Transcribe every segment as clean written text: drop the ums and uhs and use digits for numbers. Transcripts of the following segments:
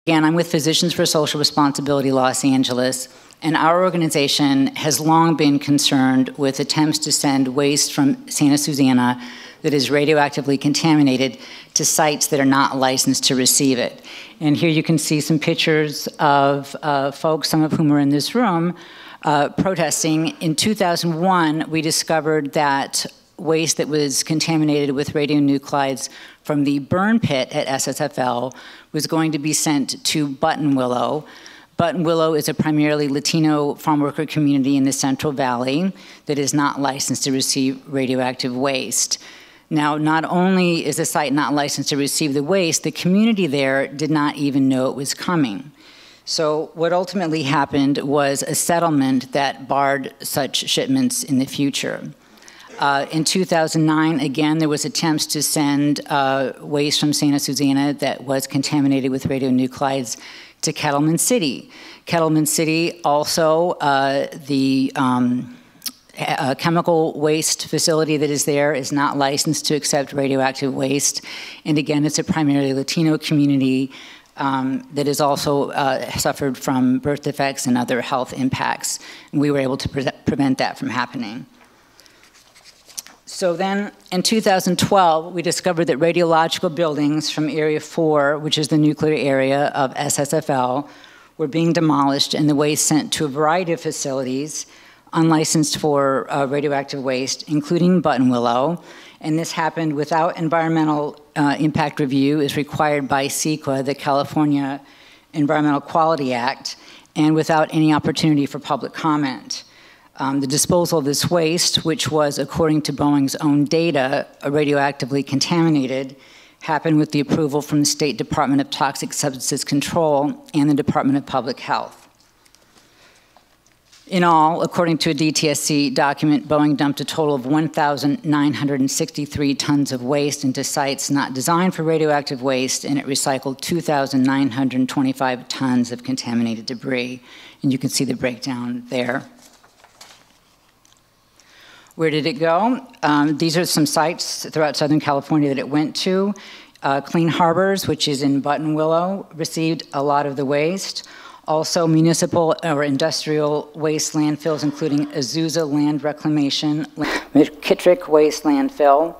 Again, I'm with Physicians for Social Responsibility Los Angeles, and our organization has long been concerned with attempts to send waste from Santa Susana that is radioactively contaminated to sites that are not licensed to receive it. And here you can see some pictures of folks, some of whom are in this room, protesting. In 2001, we discovered that waste that was contaminated with radionuclides from the burn pit at SSFL was going to be sent to Buttonwillow. Buttonwillow is a primarily Latino farm worker community in the Central Valley that is not licensed to receive radioactive waste. Now, not only is the site not licensed to receive the waste, the community there did not even know it was coming. So what ultimately happened was a settlement that barred such shipments in the future. In 2009, again, there was attempts to send waste from Santa Susana that was contaminated with radionuclides to Kettleman City. Kettleman City, also the chemical waste facility that is there is not licensed to accept radioactive waste. And again, it's a primarily Latino community that has also suffered from birth defects and other health impacts. And we were able to prevent that from happening. So then, in 2012, we discovered that radiological buildings from Area 4, which is the nuclear area of SSFL, were being demolished and the waste sent to a variety of facilities unlicensed for radioactive waste, including Buttonwillow. And this happened without environmental impact review as required by CEQA, the California Environmental Quality Act, and without any opportunity for public comment. The disposal of this waste, which was, according to Boeing's own data, radioactively contaminated, happened with the approval from the State Department of Toxic Substances Control and the Department of Public Health. In all, according to a DTSC document, Boeing dumped a total of 1,963 tons of waste into sites not designed for radioactive waste, and it recycled 2,925 tons of contaminated debris. And you can see the breakdown there. Where did it go? These are some sites throughout Southern California that it went to. Clean Harbors, which is in Buttonwillow, received a lot of the waste. Also, municipal or industrial waste landfills, including Azusa Land Reclamation, McKittrick Waste Landfill,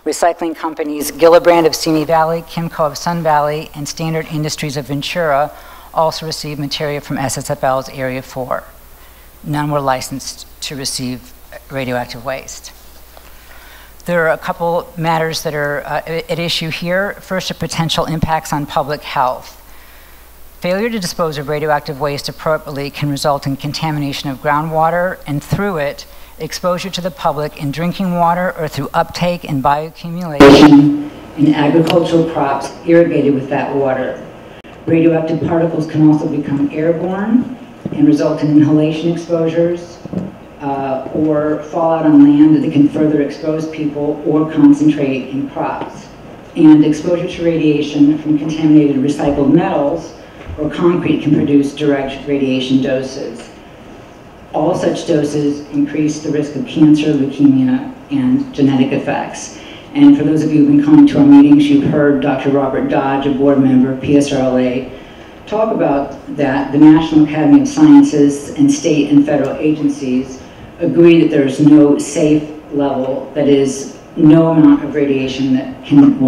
recycling companies Gillibrand of Simi Valley, Kimco of Sun Valley, and Standard Industries of Ventura also received material from SSFL's Area 4. None were licensed to receive radioactive waste. There are a couple matters that are at issue here. First, the potential impacts on public health. Failure to dispose of radioactive waste appropriately can result in contamination of groundwater, and through it, exposure to the public in drinking water or through uptake and bioaccumulation in agricultural crops irrigated with that water. Radioactive particles can also become airborne and result in inhalation exposures, or fall out on land that can further expose people or concentrate in crops. And exposure to radiation from contaminated recycled metals or concrete can produce direct radiation doses. All such doses increase the risk of cancer, leukemia, and genetic effects. And for those of you who've been coming to our meetings, you've heard Dr. Robert Dodge, a board member of PSRLA, talk about that the National Academy of Sciences and state and federal agencies agree that there is no safe level, that is, no amount of radiation that can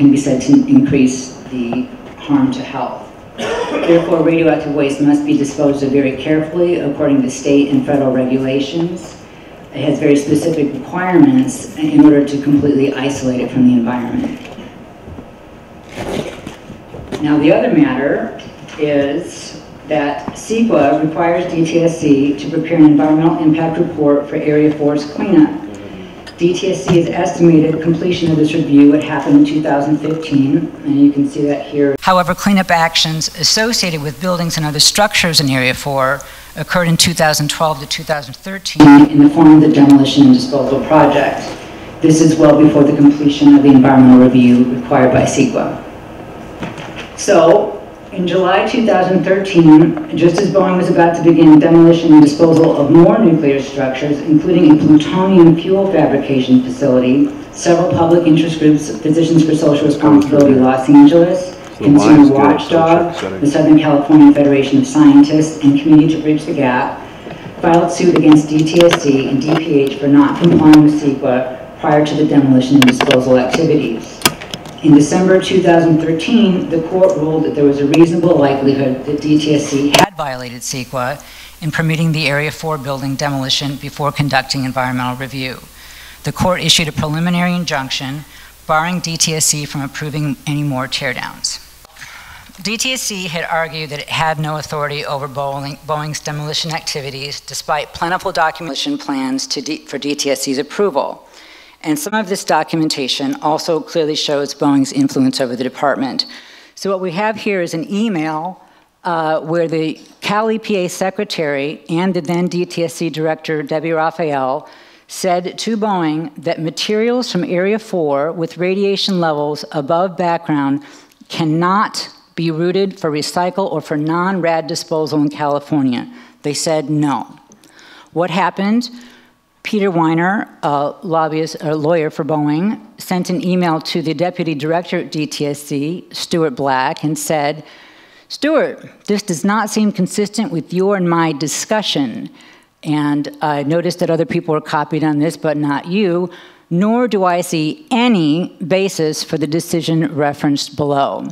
be said to increase the harm to health. Therefore, radioactive waste must be disposed of very carefully according to state and federal regulations. It has very specific requirements in order to completely isolate it from the environment. Now, the other matter is that CEQA requires DTSC to prepare an environmental impact report for Area 4's cleanup. DTSC has estimated completion of this review would happen in 2015, and you can see that here. However, cleanup actions associated with buildings and other structures in Area 4 occurred in 2012 to 2013 in the form of the Demolition and Disposal Project. This is well before the completion of the environmental review required by CEQA. So, in July 2013, just as Boeing was about to begin demolition and disposal of more nuclear structures, including a plutonium fuel fabrication facility, several public interest groups, Physicians for Social Responsibility Los Angeles, Consumer Watchdog, the Southern California Federation of Scientists, and Community to Bridge the Gap filed suit against DTSC and DPH for not complying with CEQA prior to the demolition and disposal activities. In December 2013, the court ruled that there was a reasonable likelihood that DTSC had violated CEQA in permitting the Area 4 building demolition before conducting environmental review. The court issued a preliminary injunction barring DTSC from approving any more teardowns. DTSC had argued that it had no authority over Boeing's demolition activities despite plentiful documentation plans for DTSC's approval. And some of this documentation also clearly shows Boeing's influence over the department. So what we have here is an email where the Cal EPA secretary and the then DTSC director, Debbie Raphael, said to Boeing that materials from Area 4 with radiation levels above background cannot be routed for recycle or for non-rad disposal in California. They said no. What happened? Peter Weiner, a lawyer for Boeing, sent an email to the deputy director at DTSC, Stuart Black, and said, "Stuart, this does not seem consistent with your and my discussion. And I noticed that other people were copied on this, but not you, nor do I see any basis for the decision referenced below."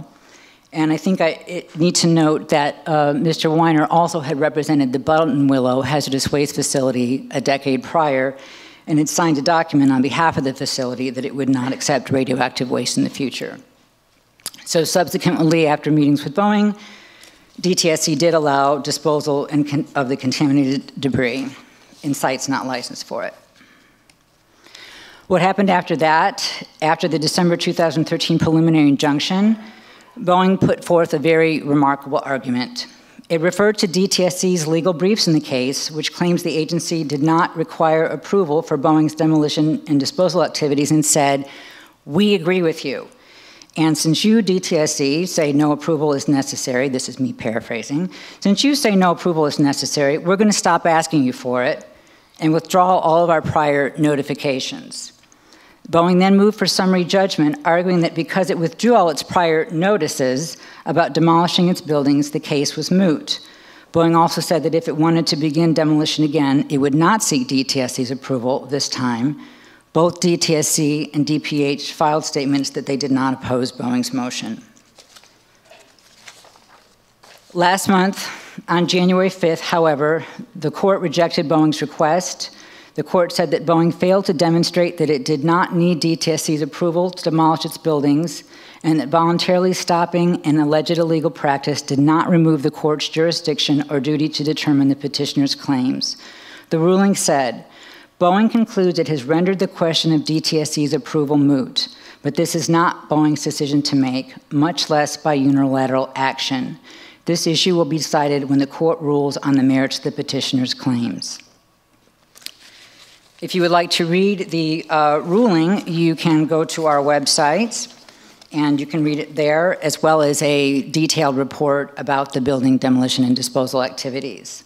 And I think I need to note that Mr. Weiner also had represented the Buttonwillow hazardous waste facility a decade prior and had signed a document on behalf of the facility that it would not accept radioactive waste in the future. So subsequently, after meetings with Boeing, DTSC did allow disposal of the contaminated debris in sites not licensed for it. What happened after that, after the December 2013 preliminary injunction, Boeing put forth a very remarkable argument. It referred to DTSC's legal briefs in the case, which claims the agency did not require approval for Boeing's demolition and disposal activities, and said, "We agree with you. And since you, DTSC, say no approval is necessary," this is me paraphrasing, "since you say no approval is necessary, we're going to stop asking you for it and withdraw all of our prior notifications." Boeing then moved for summary judgment, arguing that because it withdrew all its prior notices about demolishing its buildings, the case was moot. Boeing also said that if it wanted to begin demolition again, it would not seek DTSC's approval this time. Both DTSC and DPH filed statements that they did not oppose Boeing's motion. Last month, on January 5th, however, the court rejected Boeing's request. The court said that Boeing failed to demonstrate that it did not need DTSC's approval to demolish its buildings, and that voluntarily stopping an alleged illegal practice did not remove the court's jurisdiction or duty to determine the petitioner's claims. The ruling said, "Boeing concludes it has rendered the question of DTSC's approval moot, but this is not Boeing's decision to make, much less by unilateral action. This issue will be decided when the court rules on the merits of the petitioner's claims." If you would like to read the ruling, you can go to our website, and you can read it there, as well as a detailed report about the building demolition and disposal activities.